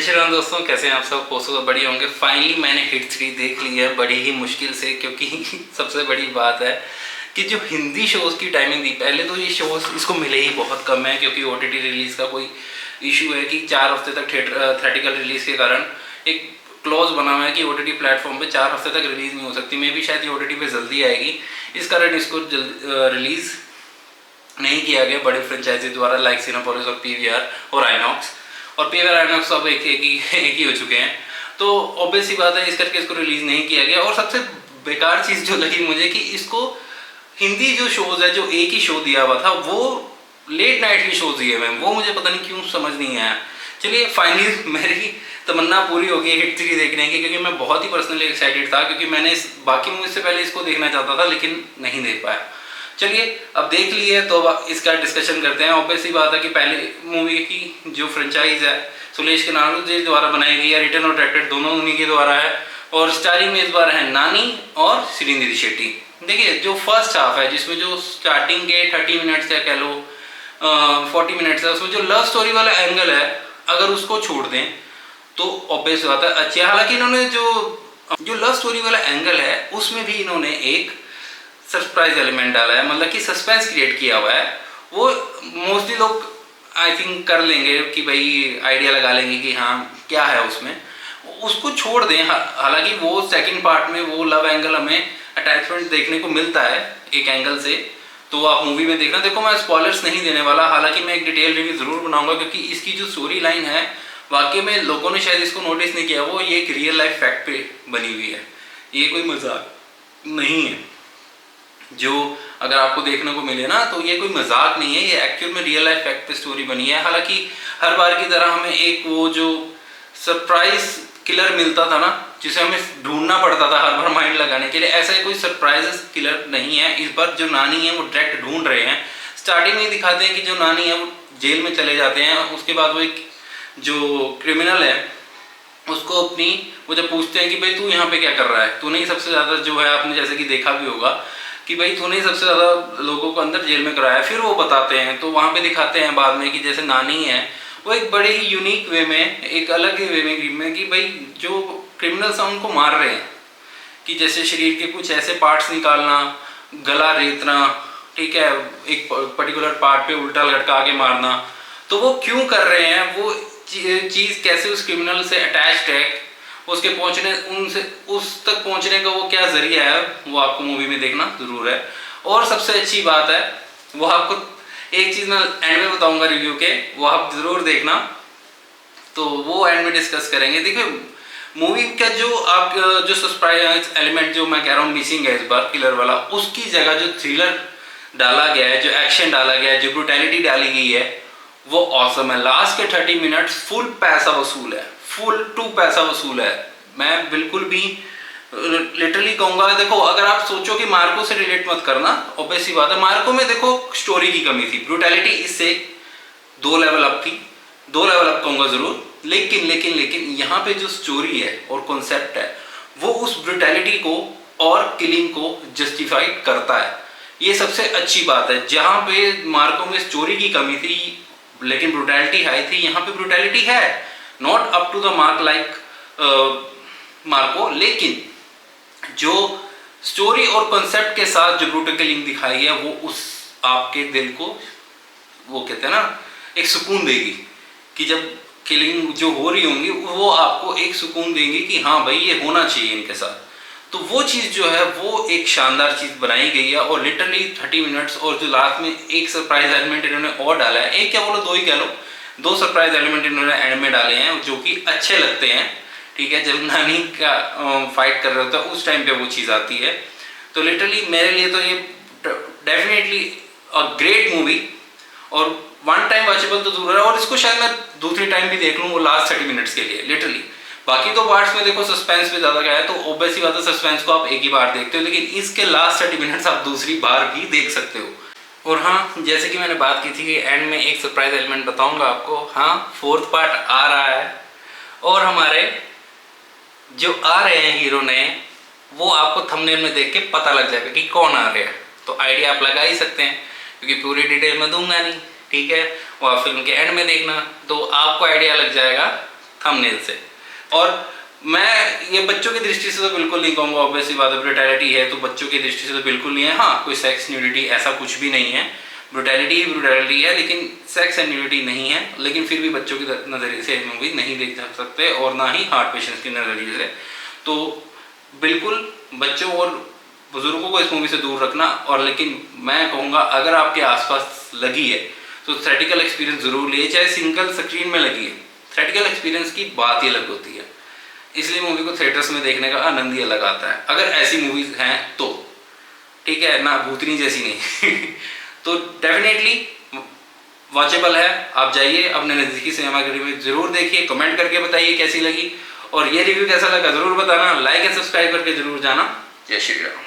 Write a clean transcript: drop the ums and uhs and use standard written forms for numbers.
श्री राम दोस्तों, कैसे हैं आप सब? पोस्ट बढ़िया होंगे। फाइनली मैंने हिट 3 देख ली है बड़ी ही मुश्किल से, क्योंकि सबसे बड़ी बात है कि जो हिंदी शोज़ की टाइमिंग थी, पहले तो ये शोज़ इसको मिले ही बहुत कम है, क्योंकि OTT रिलीज़ का कोई इशू है कि 4 हफ्ते तक थिएट्रिकल रिलीज़ के कारण एक क्लॉज बना हुआ है कि OTT प्लेटफॉर्म पे 4 हफ्ते तक रिलीज़ नहीं हो सकती। मे भी शायद ये OTT पे जल्दी आएगी, इस कारण इसको रिलीज़ नहीं किया गया बड़े फ्रेंचाइजी द्वारा, लाइक सिनेपोलिस और PVR और आइनॉक्स। और PVR आइनॉक्स सब एक ही हो चुके हैं, तो ऑब्वियस सी बात है इस करके इसको रिलीज़ नहीं किया गया। और सबसे बेकार चीज़ जो लगी मुझे कि इसको हिंदी जो शोज़ है, जो एक ही शो दिया हुआ था, वो लेट नाइट के शोज़ दिए हुए हैं, वो मुझे पता नहीं क्यों समझ नहीं आया। चलिए फाइनली मेरी तमन्ना पूरी हो गई हिट 3 देखने की, क्योंकि मैं बहुत ही पर्सनली एक्साइटेड था, क्योंकि मैंने बाकी मूवी से पहले इसको देखना चाहता था लेकिन नहीं देख पाया। चलिए अब देख लिए तो अब इसका डिस्कशन करते हैं। ऑब्वियस सी बात है कि पहले मूवी की जो फ्रेंचाइज है सुलेश कनालू जी द्वारा बनाई गई है, रिटर्न और डायरेक्टेड दोनों उन्हीं के द्वारा है, और स्टारिंग में इस बार है नानी और श्रीनिधि शेट्टी। देखिए जो फर्स्ट हाफ है, जिसमें जो स्टार्टिंग के 30 मिनट्स या कह लो 40 मिनट्स है, उसमें जो लव स्टोरी वाला एंगल है, अगर उसको छोड़ दें तो ऑब्वियस बात है अच्छी है। हालांकि इन्होंने जो लव स्टोरी वाला एंगल है उसमें भी इन्होंने एक सरप्राइज एलिमेंट डाला है, मतलब कि सस्पेंस क्रिएट किया हुआ है। वो मोस्टली लोग आई थिंक कर लेंगे कि भाई आइडिया लगा लेंगे कि हाँ क्या है उसमें, उसको छोड़ दें। हालांकि वो सेकंड पार्ट में वो लव एंगल हमें अटैचमेंट देखने को मिलता है एक एंगल से, तो आप मूवी में देखना। देखो मैं स्पॉयलर्स नहीं देने वाला, हालांकि मैं एक डिटेल रिव्यू जरूर बनाऊंगा, क्योंकि इसकी जो स्टोरी लाइन है वाकई में लोगों ने शायद इसको नोटिस नहीं किया, वो ये एक रियल लाइफ फैक्ट पे बनी हुई है, ये कोई मजाक नहीं है। जो अगर आपको देखने को मिले ना, तो ये कोई मजाक नहीं है, ये एक्चुअल में रियल लाइफ फैक्ट पे स्टोरी बनी है। हालांकि हर बार की तरह हमें एक वो जो सरप्राइज किलर मिलता था ना, जिसे हमें ढूंढना पड़ता था हर बार माइंड लगाने के लिए, ऐसा कोई सरप्राइज किलर नहीं है। इस बार जो नानी है वो डायरेक्ट ढूंढ रहे हैं। स्टार्टिंग में दिखाते हैं कि जो नानी है वो जेल में चले जाते हैं, उसके बाद वो एक जो क्रिमिनल है उसको अपनी वो जब पूछते हैं कि भाई तू यहाँ पे क्या कर रहा है, तूने ही सबसे ज़्यादा जो है, आपने जैसे कि देखा भी होगा कि भाई तूने सबसे ज़्यादा लोगों को अंदर जेल में कराया, फिर वो बताते हैं। तो वहाँ पे दिखाते हैं बाद में कि जैसे नानी है वो एक बड़े ही यूनिक वे में, एक अलग ही वे में कि भाई जो क्रिमिनल्स हैं उनको मार रहे हैं, कि जैसे शरीर के कुछ ऐसे पार्ट्स निकालना, गला रेतना, ठीक है, एक पर्टिकुलर पार्ट पे उल्टा लटका के मारना। तो वो क्यों कर रहे हैं, वो चीज़ कैसे उस क्रिमिनल से अटैच्ड है, उसके पहुंचने उनसे उस तक पहुंचने का वो क्या जरिया है, वो आपको मूवी में देखना जरूर है। और सबसे अच्छी बात है वो आपको एक चीज़ मैं एंड में बताऊंगा रिव्यू के, वो आप जरूर देखना, तो वो एंड में डिस्कस करेंगे। देखिए मूवी का जो सरप्राइज एलिमेंट जो मैं कह रहा हूँ मिसिंग है इस बार किलर वाला, उसकी जगह जो थ्रिलर डाला गया है, जो एक्शन डाला गया है, जो ब्रूटैलिटी डाली गई है, वो ऑसम है। लास्ट के 30 मिनट्स फुल पैसा वसूल है, फुल टू पैसा वसूल है। मैं बिल्कुल भी लिटरली कहूंगा, देखो अगर आप सोचो कि मार्को से रिलेट मत करना, ऑब्वियस सी बात है मार्को में देखो स्टोरी की कमी थी, ब्रूटैलिटी इससे 2 लेवल अप थी, 2 लेवल अप कहूंगा जरूर। लेकिन यहाँ पे जो स्टोरी है और कॉन्सेप्ट है वो उस ब्रूटैलिटी को और किलिंग को जस्टिफाई करता है, ये सबसे अच्छी बात है। जहाँ पे मार्को में स्टोरी की कमी थी लेकिन ब्रूटैलिटी हाई थी, यहाँ पे ब्रूटैलिटी है, not up to the mark like Marco, लेकिन जो स्टोरी और कॉन्सेप्ट के साथ जो ब्रूटल किलिंग दिखाई है वो उस आपके दिल को, वो कहते हैं ना, एक सुकून देगी कि जब किलिंग जो हो रही होंगी वो आपको एक सुकून देंगी कि हाँ भाई ये होना चाहिए इनके साथ। तो वो चीज़ जो है वो एक शानदार चीज़ बनाई गई है, और लिटरली 30 मिनट्स, और जो लास्ट में एक सरप्राइज एलिमेंट इन्होंने और डाला है, एक क्या बोलो 2 ही कह लो, 2 सरप्राइज एलिमेंट इन्होंने एंड में डाले हैं जो कि अच्छे लगते हैं, ठीक है। जब नानी का फाइट कर रहे होता है उस टाइम पे वो चीज़ आती है, तो लिटरली मेरे लिए तो ये डेफिनेटली अ ग्रेट मूवी, और 1 टाइम वॉचेबल तो जरूर है, और इसको शायद मैं दूसरी टाइम भी देख लूँ वो लास्ट 30 मिनट्स के लिए लिटरली। बाकी तो पार्ट्स में देखो सस्पेंस पे ज़्यादा क्या है, तो ऑब्वियस ही बात है सस्पेंस को आप एक ही बार देखते हो, लेकिन इसके लास्ट 30 मिनट्स आप दूसरी बार भी देख सकते हो। और हाँ, जैसे कि मैंने बात की थी कि एंड में एक सरप्राइज एलिमेंट बताऊंगा आपको। हाँ, 4th पार्ट आ रहा है, और हमारे जो आ रहे हैं हीरो नए, वो आपको थंबनेल में देख के पता लग जाएगा कि कौन आ रहे हैं, तो आइडिया आप लगा ही सकते हैं, क्योंकि पूरी डिटेल में दूंगा नहीं, ठीक है। वो आप फिल्म के एंड में देखना, तो आपको आइडिया लग जाएगा थंबनेल से। और मैं ये बच्चों की दृष्टि से तो बिल्कुल नहीं कहूँगा, ऑब्वियसली बात है, ब्रुटैलिटी है तो बच्चों की दृष्टि से तो बिल्कुल नहीं है। हाँ, कोई सेक्स न्यूडिटी ऐसा कुछ भी नहीं है, ब्रुटैलिटी ही ब्रुटैलिटी है, लेकिन सेक्स एंड न्यूडिटी नहीं है। लेकिन फिर भी बच्चों के नज़रिए से मूवी नहीं देख सकते और ना ही हार्ट पेशेंट्स के नज़रिए से। तो बिल्कुल बच्चों और बुजुर्गों को इस मूवी से दूर रखना। और लेकिन मैं कहूँगा अगर आपके आसपास लगी है तो थिएट्रिकल एक्सपीरियंस जरूर लिए, चाहे सिंगल स्क्रीन में लगी है। थिएट्रिकल एक्सपीरियंस की बात ही अलग होती है, इसलिए मूवी को थिएटर्स में देखने का आनंद ही अलग आता है। अगर ऐसी मूवीज हैं तो ठीक है ना, भूतनी जैसी नहीं तो डेफिनेटली वॉचेबल है। आप जाइए अपने नज़दीकी सिनेमाघर में जरूर देखिए, कमेंट करके बताइए कैसी लगी, और ये रिव्यू कैसा लगा जरूर बताना, लाइक एंड सब्सक्राइब करके जरूर जाना। जय श्री राम।